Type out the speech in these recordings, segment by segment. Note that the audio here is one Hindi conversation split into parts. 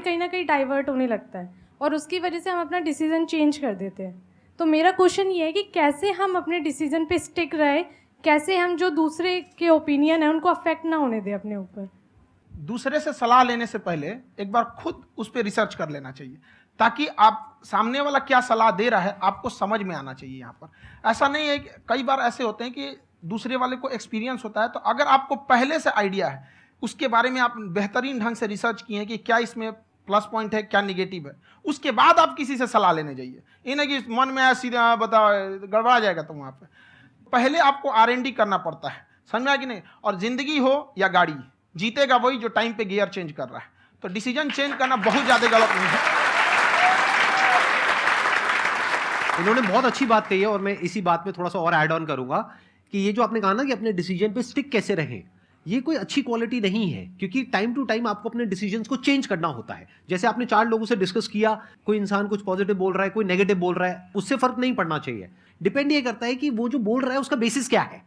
माइंड कहीं ना कहीं डाइवर्ट होने लगता है और उसकी वजह से हम अपना डिसीज़न चेंज कर देते हैं। तो मेरा क्वेश्चन ये है कि कैसे हम अपने डिसीज़न पे स्टिक रहे, कैसे हम जो दूसरे के ओपिनियन है उनको अफेक्ट ना होने दें अपने ऊपर। दूसरे से सलाह लेने से पहले एक बार खुद उस पर रिसर्च कर लेना चाहिए, ताकि आप सामने वाला क्या सलाह दे रहा है आपको समझ में आना चाहिए। यहाँ पर ऐसा नहीं है कि कई बार ऐसे होते हैं कि दूसरे वाले को एक्सपीरियंस होता है, तो अगर आपको पहले से आइडिया है, उसके बारे में आप बेहतरीन ढंग से रिसर्च किए हैं कि क्या इसमें प्लस पॉइंट है क्या निगेटिव है, उसके बाद आप किसी से सलाह लेने जाइए। ये नहीं कि मन में आया सीधे बताओ, गड़बड़ा जाएगा। तो वहाँ पर पहले आपको R&D करना पड़ता है, समझ में आया कि नहीं। और जिंदगी हो या गाड़ी, जीतेगा वही जो टाइम पे गियर चेंज कर रहा है। तो डिसीजन चेंज करना बहुत ज्यादा गलत नहीं है। इन्होंने बहुत अच्छी बात कही है और मैं इसी बात में थोड़ा सा और ऐड ऑन करूंगा कि ये जो आपने कहा ना कि अपने डिसीजन पे स्टिक कैसे रहें, ये कोई अच्छी क्वालिटी नहीं है, क्योंकि टाइम टू टाइम आपको अपने डिसीजंस को चेंज करना होता है। जैसे आपने 4 लोगों से डिस्कस किया, कोई इंसान कुछ पॉजिटिव बोल रहा है, कोई नेगेटिव बोल रहा है, उससे फर्क नहीं पड़ना चाहिए। डिपेंड ये करता है कि वो जो बोल रहा है उसका बेसिस क्या है।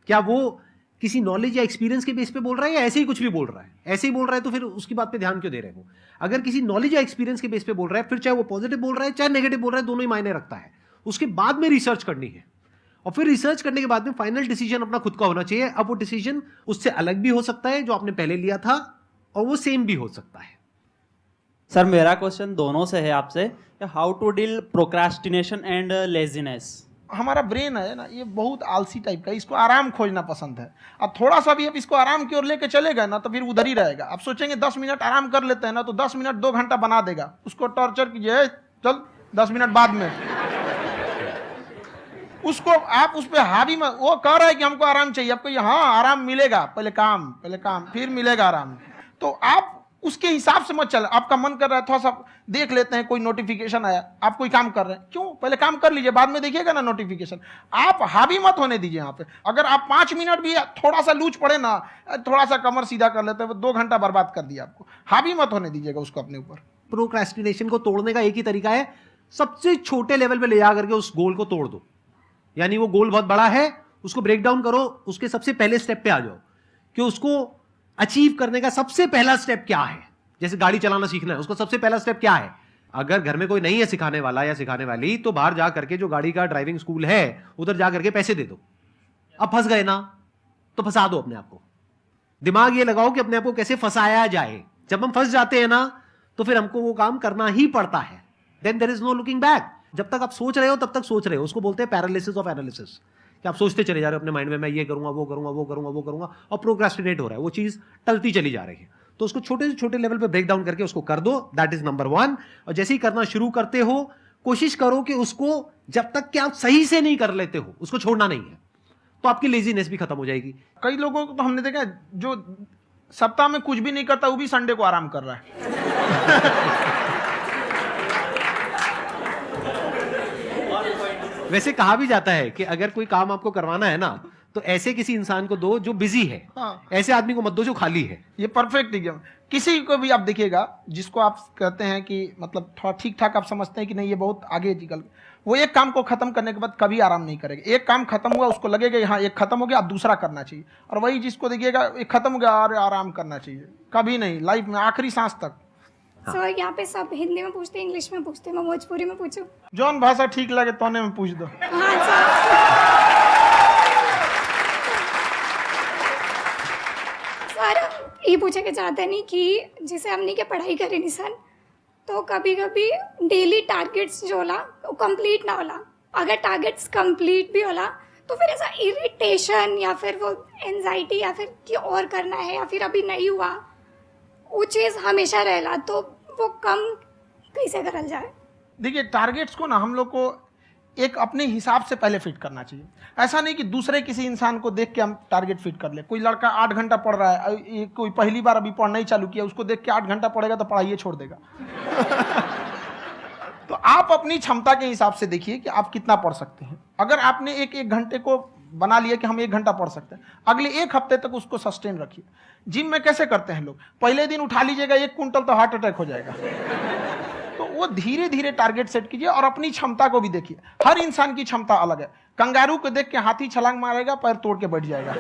क्या वो किसी नॉलेज या एक्सपीरियंस के बेस पे बोल रहा है या ऐसे ही कुछ भी बोल रहा है? ऐसे ही बोल रहा है तो फिर उसकी बात पे ध्यान क्यों दे रहे हो? अगर किसी नॉलेज या एक्सपीरियंस के बेस पे बोल रहा है, फिर चाहे वो पॉजिटिव बोल रहा है चाहे नेगेटिव बोल रहा है, दोनों ही मायने रखता है। उसके बाद में रिसर्च करनी है और फिर रिसर्च करने के बाद में फाइनल डिसीजन अपना खुद का होना चाहिए। अब वो डिसीजन उससे अलग भी हो सकता है जो आपने पहले लिया था, और वो सेम भी हो सकता है। सर मेरा क्वेश्चन दोनों से है आपसे, how to deal procrastination and laziness. हमारा ब्रेन है ना, ये बहुत आलसी टाइप का, इसको आराम खोजना पसंद है। अब थोड़ा सा भी अब इसको आराम की ओर लेके चले गए ना तो फिर उधर ही रहेगा। आप सोचेंगे 10 मिनट आराम कर लेते हैं ना, तो 10 मिनट 2 घंटा बना देगा। उसको टॉर्चर कीजिए, चल 10 मिनट बाद में। उसको आप उस पर हावी में, वो कह रहा है कि हमको आराम चाहिए, आपको हाँ आराम मिलेगा, पहले काम फिर मिलेगा आराम। तो आप उसके हिसाब से मत चल। आपका मन कर रहा है थोड़ा सा देख लेते हैं, कोई नोटिफिकेशन आया, आप कोई काम कर रहे हैं, क्यों पहले काम कर लीजिए, बाद में देखिएगा ना नोटिफिकेशन। आप हावी मत होने दीजिए यहाँ पे। अगर आप 5 मिनट भी थोड़ा सा लूज पड़े ना, थोड़ा सा कमर सीधा कर लेते हैं, 2 घंटा बर्बाद कर दिया आपको। हावी मत होने दीजिएगा उसको अपने ऊपर। प्रोक्रेस्टिनेशन को तोड़ने का एक ही तरीका है, सबसे छोटे लेवल पे ले जा करके उस गोल को तोड़ दो। यानी वो गोल बहुत बड़ा है, उसको ब्रेक डाउन करो, उसके सबसे पहले स्टेप पे आ जाओ कि उसको अचीव करने का सबसे पहला स्टेप क्या है। जैसे गाड़ी चलाना सीखना है, उसका सबसे पहला स्टेप क्या है। अगर घर में कोई नहीं है सिखाने वाला या सिखाने वाली, तो बाहर जा करके जो गाड़ी का ड्राइविंग स्कूल है उधर जा करके पैसे दे दो। अब फंस गए ना तो फंसा दो अपने आप को। दिमाग ये लगाओ कि अपने आप को कैसे फंसाया जाए। जब हम फंस जाते हैं ना तो फिर हमको वो काम करना ही पड़ता है। Then there is no looking back. जब तक आप सोच रहे हो तब तक सोच रहे हो, उसको बोलते हैं पैरालिसिस ऑफ एनालिसिस, कि आप सोचते चले जा रहे हो अपने माइंड में, मैं ये करूंगा वो करूंगा वो करूंगा वो करूंगा, और प्रोक्रेस्टिनेट हो रहा है, वो चीज टलती चली जा रही है। तो उसको छोटे से छोटे लेवल पे ब्रेक डाउन करके उसको कर दो, दैट इज नंबर 1। और जैसे ही करना शुरू करते हो, कोशिश करो कि उसको जब तक कि आप सही से नहीं कर लेते हो उसको छोड़ना नहीं है, तो आपकी लेजीनेस भी खत्म हो जाएगी। कई लोगों को तो हमने देखा जो सप्ताह में कुछ भी नहीं करता, वो भी संडे को आराम कर रहा है। वैसे कहा भी जाता है कि अगर कोई काम आपको करवाना है ना तो ऐसे किसी इंसान को दो जो बिजी है। हाँ। ऐसे आदमी को मत दो जो खाली है। ये परफेक्ट एग्जाम। किसी को भी आप देखिएगा जिसको आप कहते हैं कि मतलब थोड़ा ठीक ठाक आप समझते हैं कि नहीं ये बहुत आगे निकल, वो एक काम को खत्म करने के बाद कभी आराम नहीं करेगा। एक काम खत्म हुआ उसको लगेगा हाँ एक खत्म हो गया, अब दूसरा करना चाहिए। और वही जिसको देखिएगा एक खत्म हो गया और आराम करना चाहिए, कभी नहीं, लाइफ में आखिरी सांस तक। सर यहाँ पे सब हिंदी में पूछते हैं, इंग्लिश में पूछते हैं, मैं भोजपुरी में पूछूं? जौन भाषा ठीक लगे तोने में पूछ दो। हाँ सर। सर ये पूछे के चाहते नहीं कि जैसे हमने के पढ़ाई करी नहीं सर, तो कभी कभी डेली टारगेट्स जो होला वो कंप्लीट ना होला। अगर टारगेट्स कंप्लीट भी होला तो फिर ऐसा इरिटेशन या फिर वो एंजाइटी या फिर कि और करना है या फिर अभी नहीं हुआ, वो चीज़ हमेशा रहेला, तो वो कम कैसे करल जाए? देखिए टारगेट्स को ना हम लोग को एक अपने हिसाब से पहले फिट करना चाहिए। ऐसा नहीं कि दूसरे किसी इंसान को देख के हम टारगेट फिट कर ले। कोई लड़का 8 घंटा पढ़ रहा है, कोई पहली बार अभी पढ़ना ही चालू किया, उसको देख के 8 घंटा पढ़ेगा तो पढ़ाइए छोड़ देगा। तो आप अपनी क्षमता के हिसाब से देखिए कि आप कितना पढ़ सकते हैं। अगर आपने एक घंटे को बना लिया कि हम 1 घंटा पढ़ सकते हैं, अगले 1 हफ्ते तक उसको सस्टेन रखिए। जिम में कैसे करते हैं लोग, पहले दिन उठा लीजिएगा 1 कुंटल तो हार्ट अटैक हो जाएगा। तो वो धीरे धीरे टारगेट सेट कीजिए और अपनी क्षमता को भी देखिए। हर इंसान की क्षमता अलग है। कंगारू को देख के हाथी छलांग मारेगा, पैर तोड़ के बैठ जाएगा।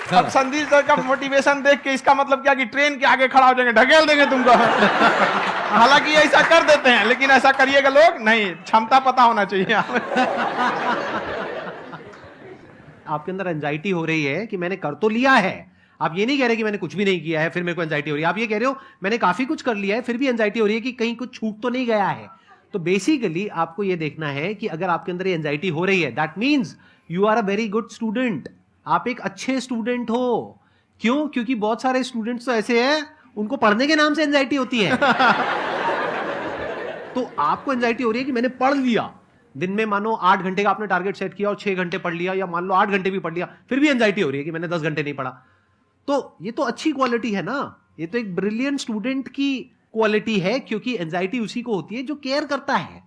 अब संदीप सर का मोटिवेशन देख के इसका मतलब क्या कि ट्रेन के आगे खड़ा हो जाएंगे, ढकेल देंगे तुमको। हालांकि ऐसा कर देते हैं, लेकिन ऐसा करिएगा लोग नहीं, क्षमता पता होना चाहिए। आपके अंदर एंजाइटी हो रही है कि मैंने कर तो लिया है, आप ये नहीं कह रहे कि मैंने कुछ भी नहीं किया है फिर मेरे को एंजाइटी हो रही है, आप ये कह रहे हो मैंने काफी कुछ कर लिया है फिर भी एंजाइटी हो रही है कि कहीं कुछ छूट तो नहीं गया है। तो बेसिकली आपको ये देखना है कि अगर आपके अंदर ये एंजाइटी हो रही है, that means you are a very good student, आप एक अच्छे स्टूडेंट हो। क्यों? क्योंकि बहुत सारे स्टूडेंट्स तो ऐसे हैं उनको पढ़ने के नाम से एंजाइटी होती है। तो आपको एंजाइटी हो रही है कि मैंने पढ़ लिया, दिन में मानो 8 घंटे का आपने टारगेट सेट किया और 6 घंटे पढ़ लिया, या मान लो 8 घंटे भी पढ़ लिया, फिर भी एंजाइटी हो रही है कि मैंने 10 घंटे नहीं पढ़ा। तो ये तो अच्छी क्वालिटी है ना, ये तो एक ब्रिलियंट स्टूडेंट की क्वालिटी है, क्योंकि एंजाइटी उसी को होती है जो केयर करता है,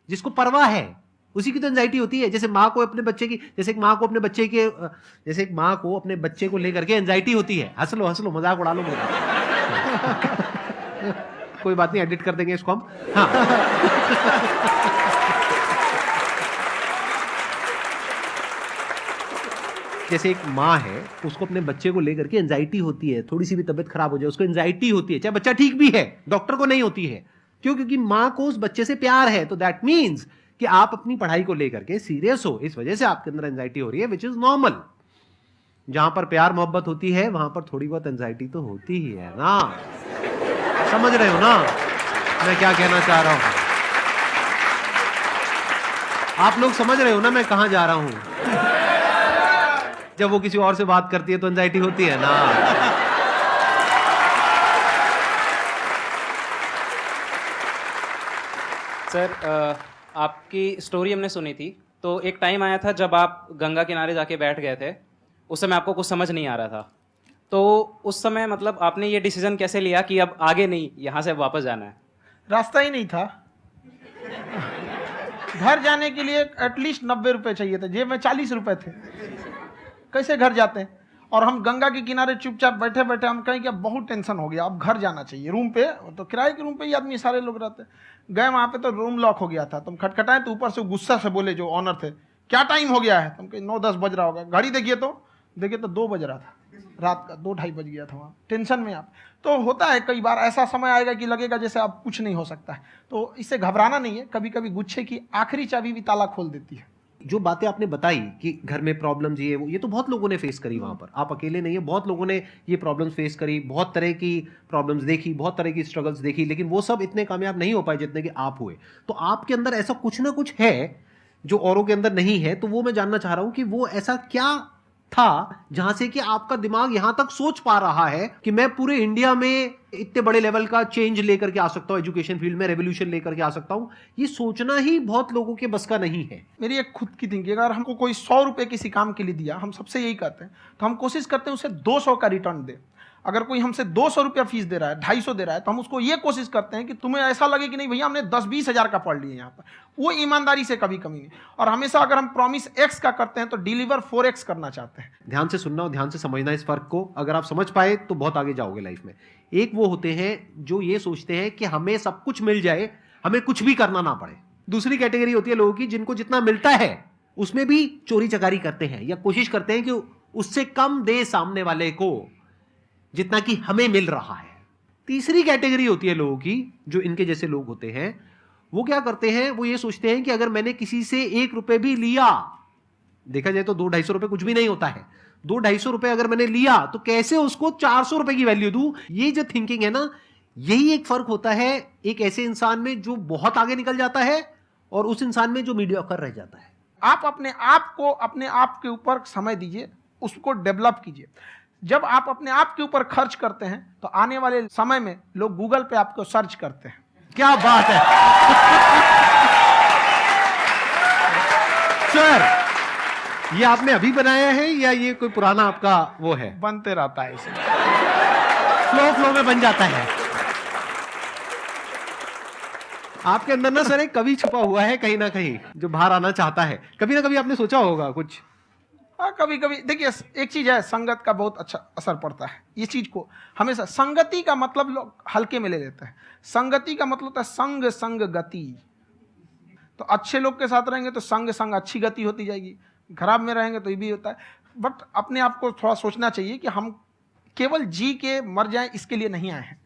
जिसको परवाह है, उसी की तो एंजाइटी होती है। जैसे माँ को अपने बच्चे की, जैसे एक माँ को अपने बच्चे को लेकर के एंजाइटी होती है। हंस लो मजाक उड़ा लो मेरा। कोई बात नहीं, एडिट कर देंगे इसको हम। हाँ। जैसे एक माँ है, उसको अपने बच्चे को लेकर के एंजाइटी होती है, थोड़ी सी भी तबीयत खराब हो जाए उसको एंजाइटी होती है, चाहे बच्चा ठीक भी है, डॉक्टर को नहीं होती है। क्यों? क्योंकि माँ को उस बच्चे से प्यार है। तो दैट मीन्स कि आप अपनी पढ़ाई को लेकर के सीरियस हो, इस वजह से आपके अंदर एंजाइटी हो रही है, विच इज नॉर्मल। जहां पर प्यार मोहब्बत होती है वहां पर थोड़ी बहुत एंजाइटी तो होती ही है ना। समझ रहे हो ना मैं क्या कहना चाह रहा हूं? आप लोग समझ रहे हो ना मैं कहां जा रहा हूं? जब वो किसी और से बात करती है तो एंजाइटी होती है ना। सर, आपकी स्टोरी हमने सुनी थी, तो एक टाइम आया था जब आप गंगा किनारे जाके बैठ गए थे, उस समय आपको कुछ समझ नहीं आ रहा था, तो उस समय मतलब आपने ये डिसीजन कैसे लिया कि अब आगे नहीं, यहाँ से वापस जाना है? रास्ता ही नहीं था। घर जाने के लिए एटलीस्ट 90 रुपए चाहिए थे, जेब में 40 रुपए थे, कैसे घर जाते हैं? और हम गंगा के किनारे चुपचाप बैठे बैठे हम कहें कि अब बहुत टेंशन हो गया, अब घर जाना चाहिए। रूम पे तो किराए के रूम पे ही आदमी सारे लोग रहते, गए वहाँ पे तो रूम लॉक हो गया था। तुम खटखटाए तो ऊपर से गुस्सा से बोले जो ऑनर थे, क्या टाइम हो गया है? तुम कहे 9-10 बज रहा होगा। घड़ी देखिए तो 2 बज रहा था, रात का 2-2:30 बज गया था वहाँ। टेंशन में आप तो होता है, कई बार ऐसा समय आएगा कि लगेगा जैसे अब कुछ नहीं हो सकता है, तो इससे घबराना नहीं है। कभी कभी गुच्छे की आखिरी चाबी भी ताला खोल देती है। जो बातें आपने बताई कि घर में प्रॉब्लम्स ये तो बहुत लोगों ने फेस करी वहां पर, आप अकेले नहीं है, बहुत लोगों ने ये प्रॉब्लम्स फेस करी, बहुत तरह की प्रॉब्लम्स देखी, बहुत तरह की स्ट्रगल्स देखी, लेकिन वो सब इतने कामयाब नहीं हो पाए जितने कि आप हुए। तो आपके अंदर ऐसा कुछ ना कुछ है जो औरों के अंदर नहीं है, तो वो मैं जानना चाह रहा हूं कि वो ऐसा क्या था जहां से कि आपका दिमाग यहां तक सोच पा रहा है कि मैं पूरे इंडिया में इतने बड़े लेवल का चेंज लेकर के आ सकता हूं, एजुकेशन फील्ड में रेवोल्यूशन लेकर के आ सकता हूं। ये सोचना ही बहुत लोगों के बस का नहीं है। मेरी एक खुद की थिंकिंग, अगर हमको कोई 100 रुपए किसी काम के लिए दिया, हम सबसे यही कहते हैं, तो हम कोशिश करते हैं उसे 200 का रिटर्न दे। अगर कोई हमसे 200 रुपया फीस दे रहा है, 250 दे रहा है, तो हम उसको ये कोशिश करते हैं कि तुम्हें ऐसा लगे कि नहीं भैया हमने 10-20 हज़ार का पढ़ लिया यहाँ पर। वो ईमानदारी से कभी कमी नहीं। और हमेशा अगर हम प्रॉमिस एक्स का करते हैं तो डिलीवर 4x करना चाहते हैं। ध्यान से सुनना और ध्यान से समझना इस फर्क को, अगर आप समझ पाए तो बहुत आगे जाओगे लाइफ में। एक वो होते हैं जो ये सोचते हैं कि हमें सब कुछ मिल जाए, हमें कुछ भी करना ना पड़े। दूसरी कैटेगरी होती है लोगों की जिनको जितना मिलता है उसमें भी चोरी चकारी करते हैं या कोशिश करते हैं कि उससे कम दे सामने वाले को जितना कि हमें मिल रहा है। तीसरी कैटेगरी होती है लोगों की, जो इनके जैसे लोग होते हैं, वो क्या करते हैं, वो ये सोचते हैं कि अगर मैंने किसी से 1 रुपए भी लिया, देखा जाए तो 200-250 रुपए कुछ भी नहीं होता है, 200-250 रुपए अगर मैंने लिया तो कैसे उसको 400 रुपए की वैल्यू दूं। ये जो थिंकिंग है ना, यही एक फर्क होता है एक ऐसे इंसान में जो बहुत आगे निकल जाता है और उस इंसान में जो मीडियोकर रह जाता है। आप अपने आप को अपने आप के ऊपर समय दीजिए, उसको डेवलप कीजिए। जब आप अपने आप के ऊपर खर्च करते हैं तो आने वाले समय में लोग गूगल पे आपको सर्च करते हैं। क्या बात है सर, ये आपने अभी बनाया है या ये कोई पुराना आपका वो है? बनते रहता है, इसे फ्लो में बन जाता है। आपके अंदर ना सर एक कवि छुपा हुआ है कहीं ना कहीं जो बाहर आना चाहता है। कभी ना कभी आपने सोचा होगा कुछ। हाँ, कभी कभी देखिए, एक चीज है, संगत का बहुत अच्छा असर पड़ता है। ये चीज को हमेशा, संगति का मतलब लोग हल्के में ले लेते हैं। संगति का मतलब होता है संग संग गति। तो अच्छे लोग के साथ रहेंगे तो संग संग अच्छी गति होती जाएगी, खराब में रहेंगे तो ये भी होता है। बट अपने आप को थोड़ा सोचना चाहिए कि हम केवल जी के मर जाएं इसके लिए नहीं आए हैं।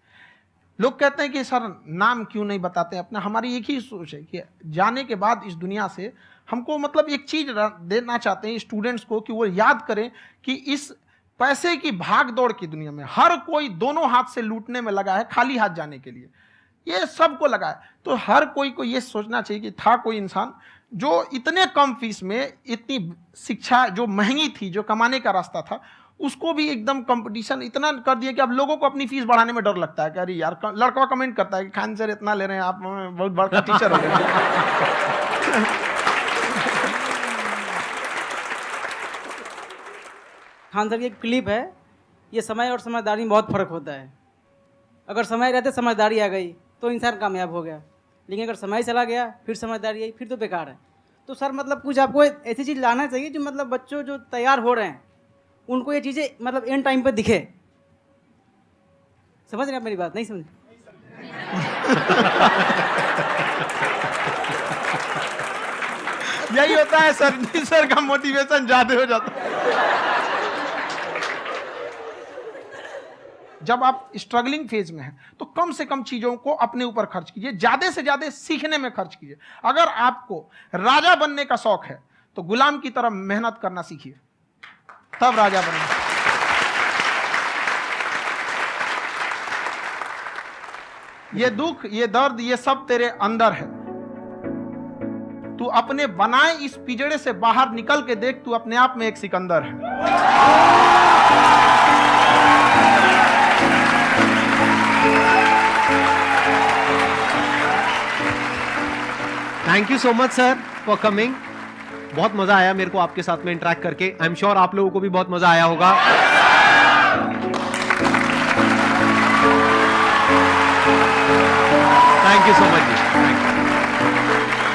लोग कहते हैं कि सर नाम क्यों नहीं बताते अपना, हमारी एक ही सोच है कि जाने के बाद इस दुनिया से हमको मतलब एक चीज देना चाहते हैं स्टूडेंट्स को कि वो याद करें कि इस पैसे की भाग दौड़ की दुनिया में हर कोई दोनों हाथ से लूटने में लगा है खाली हाथ जाने के लिए, ये सबको लगा है। तो हर कोई को ये सोचना चाहिए कि था कोई इंसान जो इतने कम फीस में इतनी शिक्षा जो महंगी थी, जो कमाने का रास्ता था, उसको भी एकदम कंपटीशन इतना कर दिया कि अब लोगों को अपनी फीस बढ़ाने में डर लगता है कि अरे यार, लड़का कमेंट करता है कि खान सर इतना ले रहे हैं आप, बहुत बड़ा टीचर हो गए। खान सर की एक क्लिप है, ये समय और समझदारी में बहुत फ़र्क होता है। अगर समय रहते समझदारी आ गई तो इंसान कामयाब हो गया, लेकिन अगर समय चला गया फिर समझदारी आई फिर तो बेकार है। तो सर मतलब कुछ आपको ऐसी चीज़ लाना चाहिए जो मतलब बच्चों जो तैयार हो रहे हैं उनको ये चीज़ें मतलब एंड टाइम पे दिखे। समझ रहे हैं आप मेरी बात? नहीं समझ? यही होता है सर, सर का मोटिवेशन ज्यादा हो जाता है। जब आप स्ट्रगलिंग फेज में हैं तो कम से कम चीजों को अपने ऊपर खर्च कीजिए, ज्यादा से ज्यादा सीखने में खर्च कीजिए। अगर आपको राजा बनने का शौक है तो गुलाम की तरह मेहनत करना सीखिए, तब राजा बनेंगे। ये दुख, ये दर्द, ये सब तेरे अंदर है। तू अपने बनाए इस पिंजड़े से बाहर निकल के देख, तू अपने आप में एक सिकंदर है। Thank you so much sir for coming. बहुत मजा आया मेरे को आपके साथ में इंटरेक्ट करके। आई एम श्योर आप लोगों को भी बहुत मजा आया होगा। Thank you so much ji, thank you.